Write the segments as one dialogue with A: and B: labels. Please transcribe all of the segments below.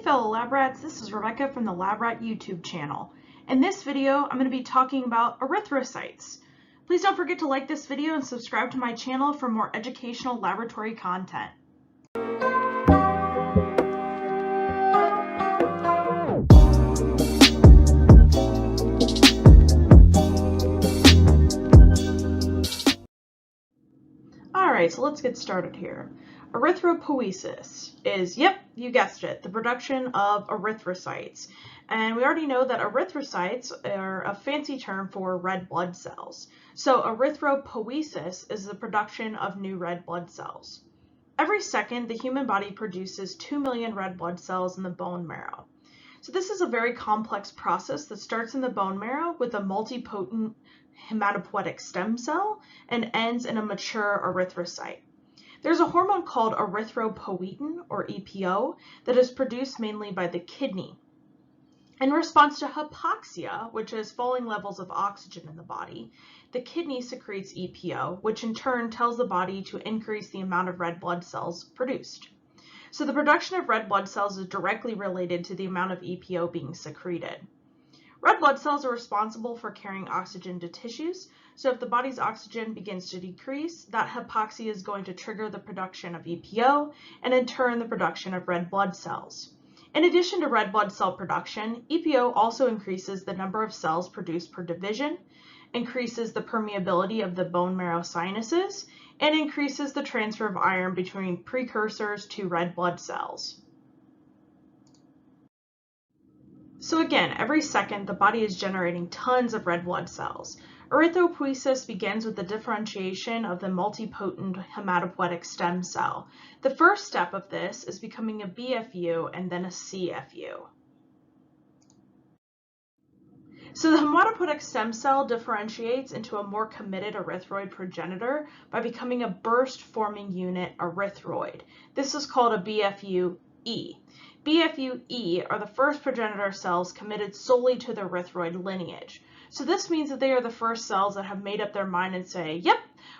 A: fellow lab rats, this is Rebecca from the Lab Rat YouTube channel. In this video, I'm going to be talking about erythrocytes. Please don't forget to like this video and subscribe to my channel for more educational laboratory content. Alright, so let's get started here. Erythropoiesis is, yep, you guessed it, the production of erythrocytes. And we already know that erythrocytes are a fancy term for red blood cells. So erythropoiesis is the production of new red blood cells. Every second, the human body produces 2 million red blood cells in the bone marrow. So this is a very complex process that starts in the bone marrow with a multipotent hematopoietic stem cell and ends in a mature erythrocyte. There's a hormone called Erythropoietin, or EPO, that is produced mainly by the kidney. In response to hypoxia, which is falling levels of oxygen in the body, the kidney secretes EPO, which in turn tells the body to increase the amount of red blood cells produced. So the production of red blood cells is directly related to the amount of EPO being secreted. Red blood cells are responsible for carrying oxygen to tissues, so if the body's oxygen begins to decrease, that hypoxia is going to trigger the production of EPO, and in turn the production of red blood cells. In addition to red blood cell production, EPO also increases the number of cells produced per division, increases the permeability of the bone marrow sinuses, and increases the transfer of iron between precursors to red blood cells. So again, every second, the body is generating tons of red blood cells. Erythropoiesis begins with the differentiation of the multipotent hematopoietic stem cell. The first step of this is becoming a BFU and then a CFU. So the hematopoietic stem cell differentiates into a more committed erythroid progenitor by becoming a burst-forming unit erythroid. This is called a BFU-E. BFU-E are the first progenitor cells committed solely to the erythroid lineage. So this means that they are the first cells that have made up their mind and say, yep,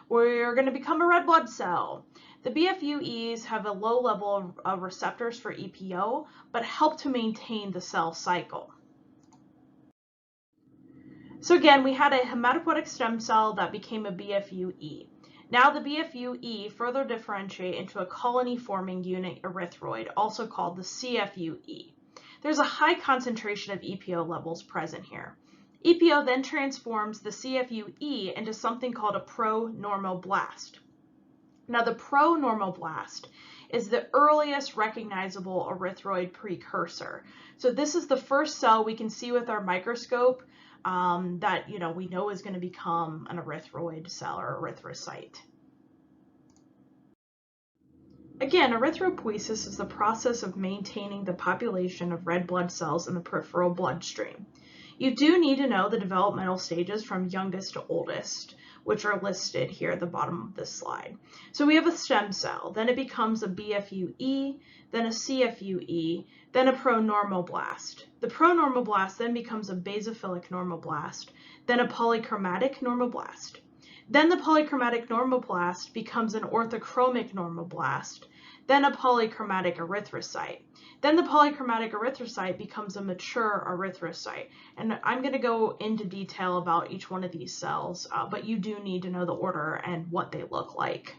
A: we're going to become a red blood cell. The BFU-Es have a low level of receptors for EPO, but help to maintain the cell cycle. So again, we had a hematopoietic stem cell that became a BFU-E. Now the BFU-E further differentiate into a colony-forming unit erythroid, also called the CFU-E. There's a high concentration of EPO levels present here. EPO then transforms the CFU-E into something called a pro-normoblast. Now the pro-normoblast is the earliest recognizable erythroid precursor. So this is the first cell we can see with our microscope that we know is going to become an erythroid cell or erythrocyte. Again, erythropoiesis is the process of maintaining the population of red blood cells in the peripheral bloodstream. You do need to know the developmental stages from youngest to oldest, which are listed here at the bottom of this slide. So we have a stem cell, then it becomes a BFU-E, then a CFU-E, then a pronormoblast. The pronormoblast then becomes a basophilic normoblast, then a polychromatic normoblast. Then the polychromatic normoblast becomes an orthochromic normoblast, then a polychromatic erythrocyte. Then the polychromatic erythrocyte becomes a mature erythrocyte. And I'm going to go into detail about each one of these cells, but you do need to know the order and what they look like.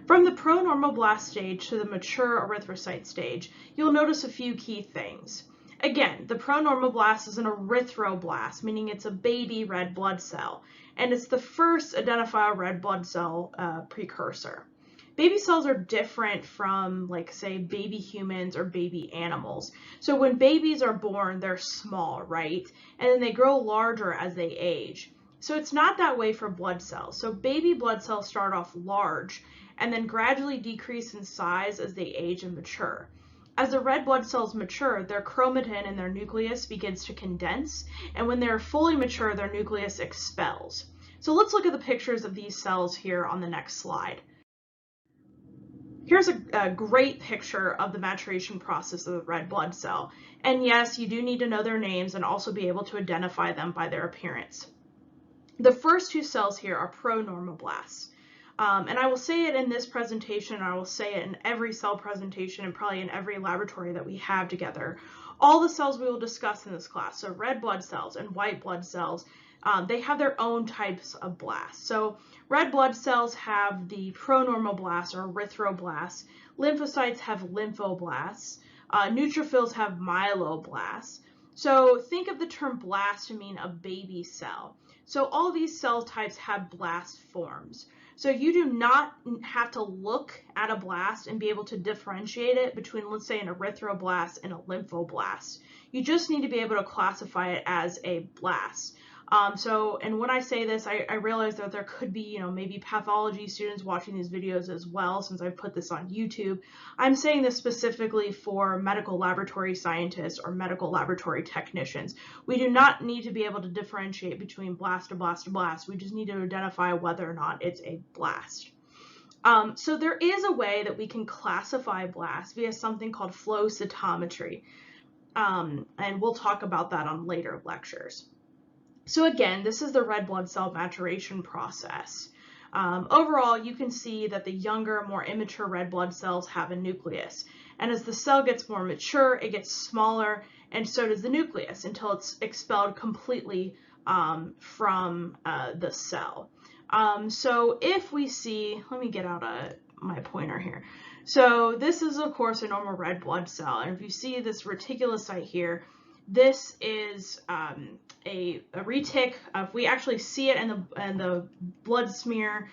A: From the pronormoblast stage to the mature erythrocyte stage, you'll notice a few key things. Again, the pronormoblast is an erythroblast, meaning it's a baby red blood cell, and it's the first identified red blood cell precursor. Baby cells are different from, like, say, baby humans or baby animals. So when babies are born, they're small, right? And then they grow larger as they age. So it's not that way for blood cells. So baby blood cells start off large and then gradually decrease in size as they age and mature. As the red blood cells mature, their chromatin in their nucleus begins to condense, and when they're fully mature, their nucleus expels. So let's look at the pictures of these cells here on the next slide. Here's a great picture of the maturation process of the red blood cell. And yes, you do need to know their names and also be able to identify them by their appearance. The first two cells here are pronormoblasts. And I will say it in this presentation, I will say it in every cell presentation and probably in every laboratory that we have together. All the cells we will discuss in this class, so red blood cells and white blood cells, they have their own types of blasts. So red blood cells have the pronormoblasts or erythroblasts. Lymphocytes have lymphoblasts. Neutrophils have myeloblasts. So think of the term blast to mean a baby cell. So all these cell types have blast forms. So you do not have to look at a blast and be able to differentiate it between, let's say, an erythroblast and a lymphoblast. You just need to be able to classify it as a blast. And when I say this, I realize that there could be, maybe pathology students watching these videos as well, since I put this on YouTube. I'm saying this specifically for medical laboratory scientists or medical laboratory technicians. We do not need to be able to differentiate between blast to blast to blast. We just need to identify whether or not it's a blast. So there is a way that we can classify blasts via something called flow cytometry. And we'll talk about that on later lectures. So again, this is the red blood cell maturation process. Overall, you can see that the younger, more immature red blood cells have a nucleus. And as the cell gets more mature, it gets smaller, and so does the nucleus until it's expelled completely from the cell. So if we see, let me get out my pointer here. So this is, of course, a normal red blood cell. And if you see this reticulocyte here, this is a retic. If we actually see it in the blood smear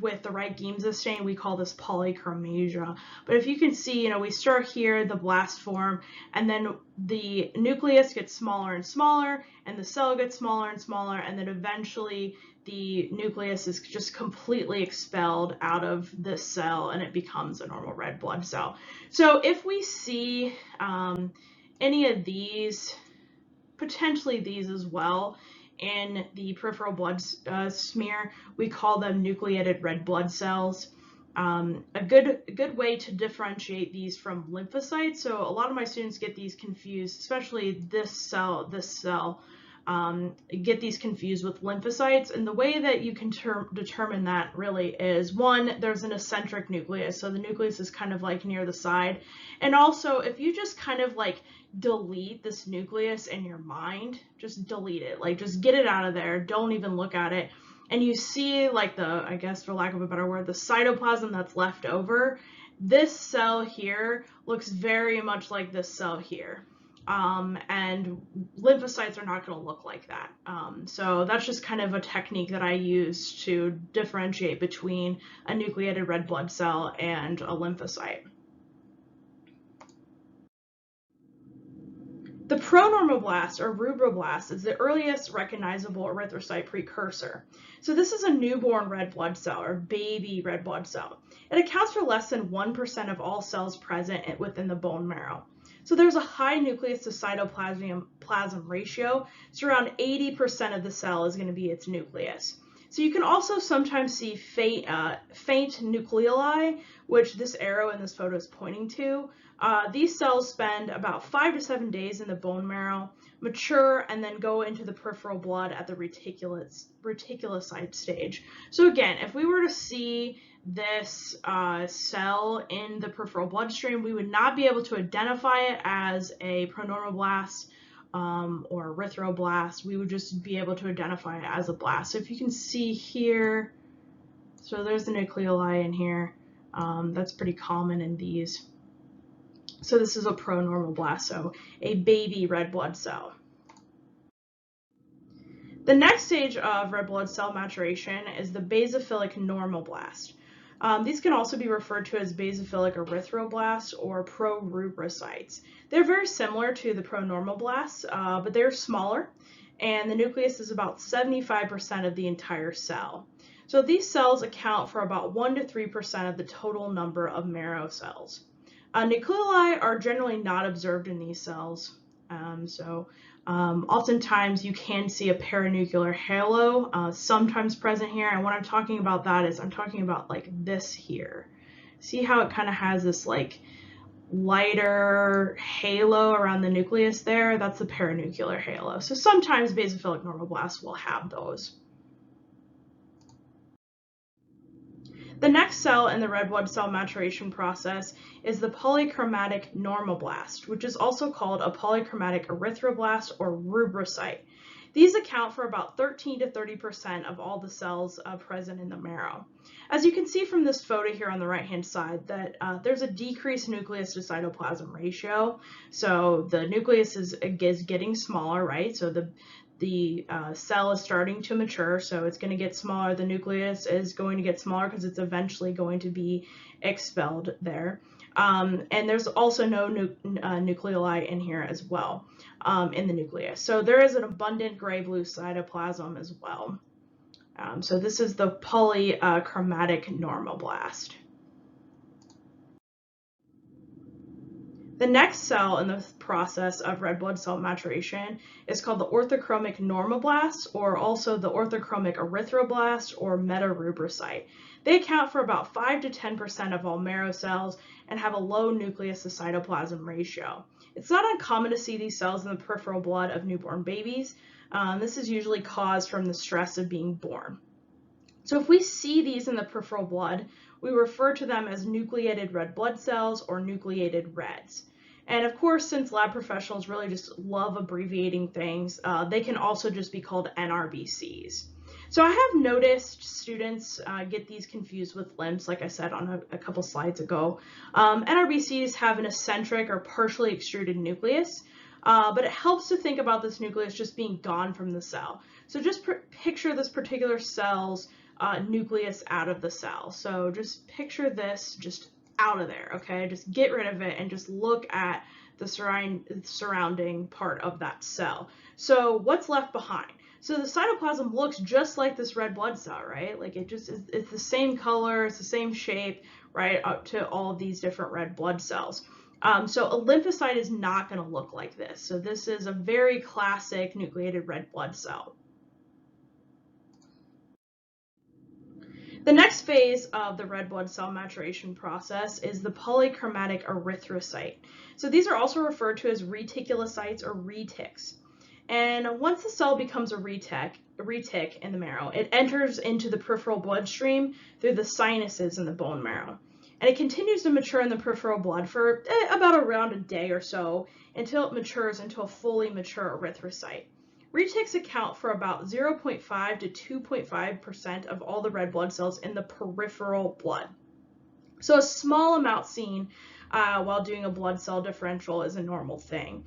A: with the right Giemsa stain, we call this Polychromasia. But if you can see, we start here, the blast form, and then the nucleus gets smaller and smaller, and the cell gets smaller and smaller, and then eventually the nucleus is just completely expelled out of this cell, and it becomes a normal red blood cell. So if we see any of these, potentially these as well, in the peripheral blood smear, we call them nucleated red blood cells. A good way to differentiate these from lymphocytes. So a lot of my students get these confused, especially this cell, get these confused with lymphocytes. And the way that you can determine that really is, one, there's an eccentric nucleus. So the nucleus is kind of like near the side. And also, if you just kind of like delete this nucleus in your mind, just delete it, like just get it out of there, don't even look at it, and you see like I guess for lack of a better word, the cytoplasm that's left over, this cell here looks very much like this cell here. And lymphocytes are not going to look like that. So that's just kind of a technique that I use to differentiate between a nucleated red blood cell and a lymphocyte. The pronormoblast or rubroblast is the earliest recognizable erythrocyte precursor. So this is a newborn red blood cell or baby red blood cell. It accounts for less than 1% of all cells present within the bone marrow. So there's a high nucleus to cytoplasm ratio. So around 80% of the cell is going to be its nucleus. So you can also sometimes see faint nucleoli, which this arrow in this photo is pointing to. These cells spend about 5 to 7 days in the bone marrow, mature, and then go into the peripheral blood at the reticulocyte stage. So again, if we were to see this cell in the peripheral bloodstream, we would not be able to identify it as a pronormoblast or erythroblast. We would just be able to identify it as a blast. So if you can see here, so there's the nucleoli in here. That's pretty common in these. So this is a pronormoblast, so a baby red blood cell. The next stage of red blood cell maturation is the basophilic normoblast. These can also be referred to as basophilic erythroblasts or prorubrocytes. They're very similar to the pronormoblasts, but they're smaller, and the nucleus is about 75% of the entire cell. So these cells account for about 1 to 3% of the total number of marrow cells. Nucleoli are generally not observed in these cells, oftentimes you can see a paranicular halo sometimes present here, and what I'm talking about that is I'm talking about like this here. See how it kind of has this like lighter halo around the nucleus there? That's the paranicular halo. So sometimes basophilic normoblasts will have those. The next cell in the red blood cell maturation process is the polychromatic normoblast, which is also called a polychromatic erythroblast or rubrocyte. These account for about 13 to 30% of all the cells present in the marrow. As you can see from this photo here on the right-hand side, that there's a decreased nucleus to cytoplasm ratio. So the nucleus is getting smaller, right? So the cell is starting to mature, so it's going to get smaller. The nucleus is going to get smaller because it's eventually going to be expelled there. And there's also no nucleoli in here as well in the nucleus. So there is an abundant gray-blue cytoplasm as well. So this is the polychromatic normoblast. The next cell in the process of red blood cell maturation is called the orthochromic normoblast, or also the orthochromic erythroblast or metarubrocyte. They account for about 5 to 10% of all marrow cells and have a low nucleus to cytoplasm ratio. It's not uncommon to see these cells in the peripheral blood of newborn babies. This is usually caused from the stress of being born. So if we see these in the peripheral blood, we refer to them as nucleated red blood cells or nucleated reds. And of course, since lab professionals really just love abbreviating things, they can also just be called NRBCs. So I have noticed students get these confused with LIMS, like I said on a couple slides ago. NRBCs have an eccentric or partially extruded nucleus, but it helps to think about this nucleus just being gone from the cell. So just picture this particular cell's nucleus out of the cell. So just picture this just out of there, okay? Just get rid of it and just look at the surrounding part of that cell. So what's left behind? So the cytoplasm looks just like this red blood cell, right? Like it's the same color, it's the same shape, right, up to all of these different red blood cells. So a lymphocyte is not going to look like this. So this is a very classic nucleated red blood cell. The next phase of the red blood cell maturation process is the polychromatic erythrocyte. So these are also referred to as reticulocytes or retics. And once the cell becomes a retic in the marrow, it enters into the peripheral bloodstream through the sinuses in the bone marrow. And it continues to mature in the peripheral blood for about around a day or so until it matures into a fully mature erythrocyte. Retics account for about 0.5 to 2.5% of all the red blood cells in the peripheral blood. So a small amount seen while doing a blood cell differential is a normal thing.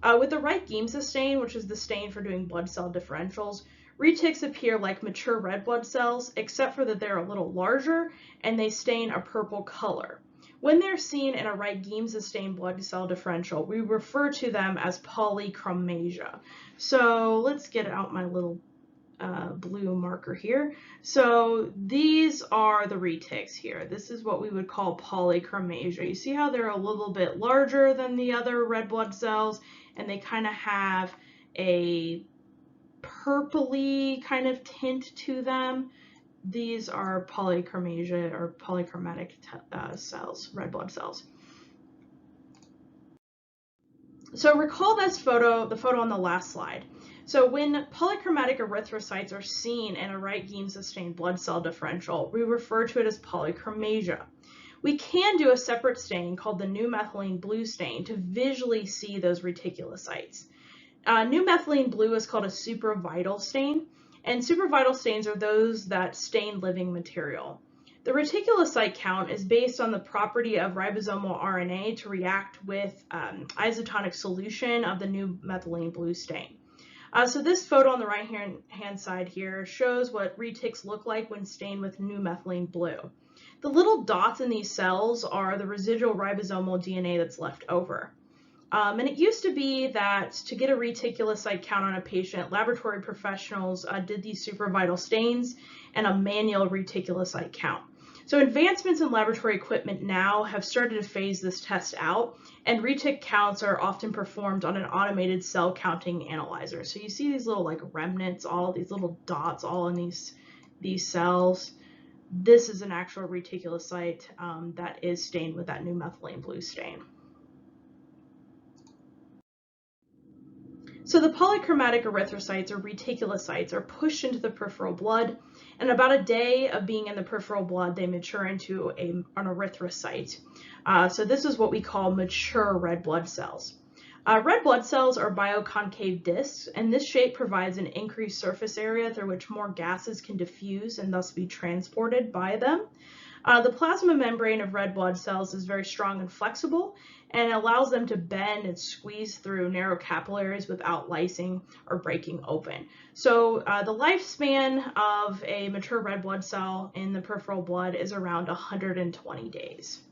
A: With the Wright-Giemsa stain, which is the stain for doing blood cell differentials, retics appear like mature red blood cells, except for that they're a little larger and they stain a purple color. When they're seen in a Wright-Giemsa stain blood cell differential, we refer to them as Polychromasia. So let's get out my little blue marker here. So these are the retics here. This is what we would call Polychromasia. You see how they're a little bit larger than the other red blood cells, and they kind of have a purpley kind of tint to them. These are Polychromasia or polychromatic cells, red blood cells. So recall this photo, the photo on the last slide. So when polychromatic erythrocytes are seen in a Wright-Giemsa stained blood cell differential, we refer to it as polychromasia. We can do a separate stain called the new methylene blue stain to visually see those reticulocytes. New methylene blue is called a supravital stain, and supravital stains are those that stain living material. The reticulocyte count is based on the property of ribosomal RNA to react with isotonic solution of the new methylene blue stain. So this photo on the right-hand side here shows what retics look like when stained with new methylene blue. The little dots in these cells are the residual ribosomal DNA that's left over. And it used to be that to get a reticulocyte count on a patient, laboratory professionals did these supravital stains and a manual reticulocyte count. So advancements in laboratory equipment now have started to phase this test out, and retic counts are often performed on an automated cell counting analyzer. So you see these little like remnants, all these little dots all in these cells. This is an actual reticulocyte that is stained with that new methylene blue stain. So the polychromatic erythrocytes or reticulocytes are pushed into the peripheral blood, And about a day of being in the peripheral blood, they mature into an erythrocyte. So this is what we call mature red blood cells. Red blood cells are bioconcave discs, and this shape provides an increased surface area through which more gases can diffuse and thus be transported by them. The plasma membrane of red blood cells is very strong and flexible, and it allows them to bend and squeeze through narrow capillaries without lysing or breaking open. So the lifespan of a mature red blood cell in the peripheral blood is around 120 days.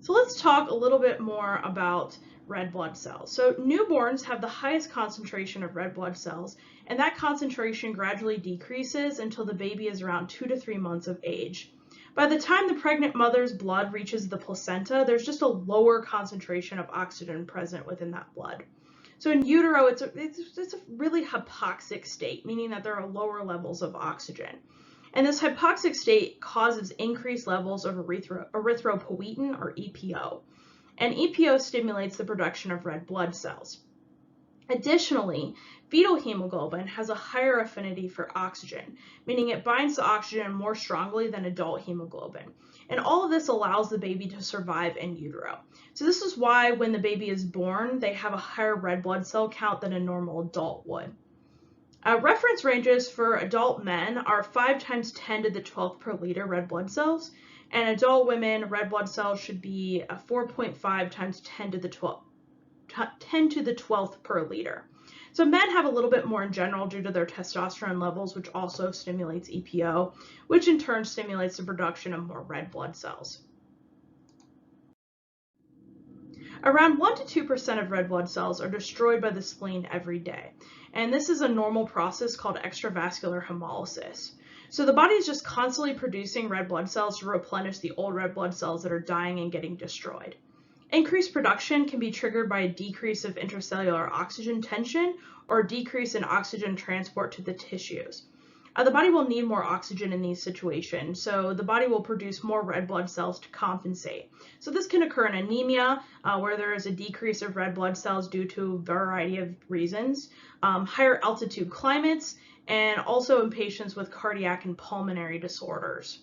A: So let's talk a little bit more about red blood cells. So newborns have the highest concentration of red blood cells, and that concentration gradually decreases until the baby is around 2 to 3 months of age. By the time the pregnant mother's blood reaches the placenta, there's just a lower concentration of oxygen present within that blood. So in utero, it's a really hypoxic state, meaning that there are lower levels of oxygen. And this hypoxic state causes increased levels of erythropoietin, or EPO. And EPO stimulates the production of red blood cells. Additionally, fetal hemoglobin has a higher affinity for oxygen, meaning it binds to oxygen more strongly than adult hemoglobin. And all of this allows the baby to survive in utero. So this is why when the baby is born, they have a higher red blood cell count than a normal adult would. Reference ranges for adult men are 5 times 10 to the 12th per liter red blood cells, and adult women red blood cells should be 4.5 times 10 to the 12th per liter. So men have a little bit more in general due to their testosterone levels, which also stimulates EPO, which in turn stimulates the production of more red blood cells. Around 1 to 2% of red blood cells are destroyed by the spleen every day. And this is a normal process called extravascular hemolysis. So the body is just constantly producing red blood cells to replenish the old red blood cells that are dying and getting destroyed. Increased production can be triggered by a decrease of intracellular oxygen tension or a decrease in oxygen transport to the tissues. The body will need more oxygen in these situations, so the body will produce more red blood cells to compensate. So this can occur in anemia, where there is a decrease of red blood cells due to a variety of reasons, higher altitude climates, and also in patients with cardiac and pulmonary disorders.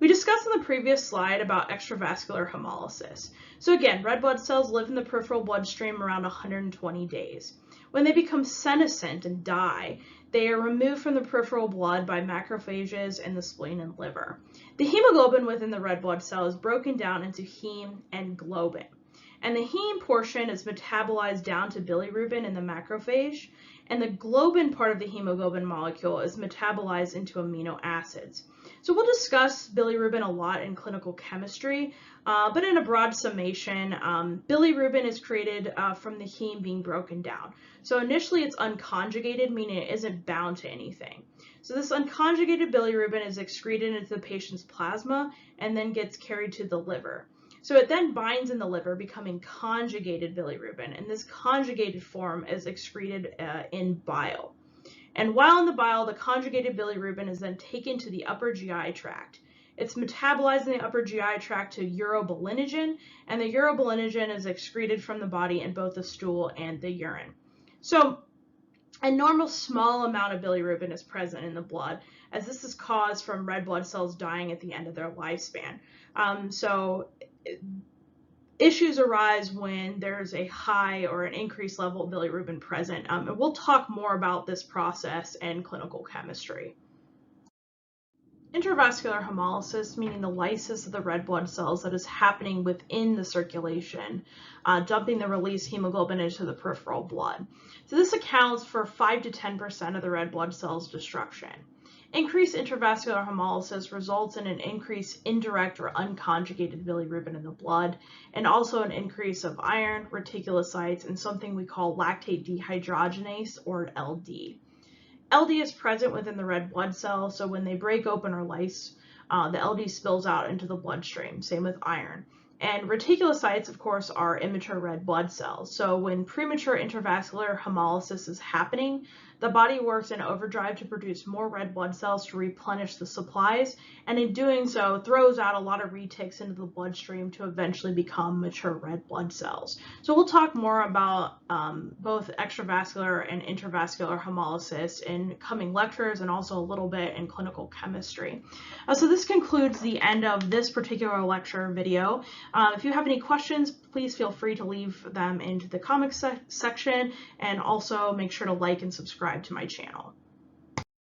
A: We discussed in the previous slide about extravascular hemolysis. So again, red blood cells live in the peripheral bloodstream around 120 days. When they become senescent and die, they are removed from the peripheral blood by macrophages in the spleen and liver. The hemoglobin within the red blood cell is broken down into heme and globin. And the heme portion is metabolized down to bilirubin in the macrophage, and the globin part of the hemoglobin molecule is metabolized into amino acids. So we'll discuss bilirubin a lot in clinical chemistry, but in a broad summation, bilirubin is created from the heme being broken down. So initially it's unconjugated, meaning it isn't bound to anything. So this unconjugated bilirubin is excreted into the patient's plasma and then gets carried to the liver. So it then binds in the liver, becoming conjugated bilirubin, and this conjugated form is excreted in bile. And while in the bile, the conjugated bilirubin is then taken to the upper GI tract. It's metabolized in the upper GI tract to urobilinogen, and the urobilinogen is excreted from the body in both the stool and the urine. So a normal small amount of bilirubin is present in the blood, as this is caused from red blood cells dying at the end of their lifespan. Issues arise when there's a high or an increased level of bilirubin present, and we'll talk more about this process in clinical chemistry. Intravascular hemolysis, meaning the lysis of the red blood cells that is happening within the circulation, dumping the released hemoglobin into the peripheral blood. So this accounts for 5 to 10% of the red blood cells destruction. Increased intravascular hemolysis results in an increased indirect or unconjugated bilirubin in the blood, and also an increase of iron, reticulocytes, and something we call lactate dehydrogenase, or LD. LD is present within the red blood cell, so when they break open or lyse, the LD spills out into the bloodstream, same with iron. And reticulocytes, of course, are immature red blood cells. So when premature intravascular hemolysis is happening, the body works in overdrive to produce more red blood cells to replenish the supplies, and in doing so throws out a lot of reticks into the bloodstream to eventually become mature red blood cells. So we'll talk more about both extravascular and intravascular hemolysis in coming lectures, and also a little bit in clinical chemistry. So this concludes the end of this particular lecture video. If you have any questions, please feel free to leave them into the comments section, and also make sure to like and subscribe to my channel.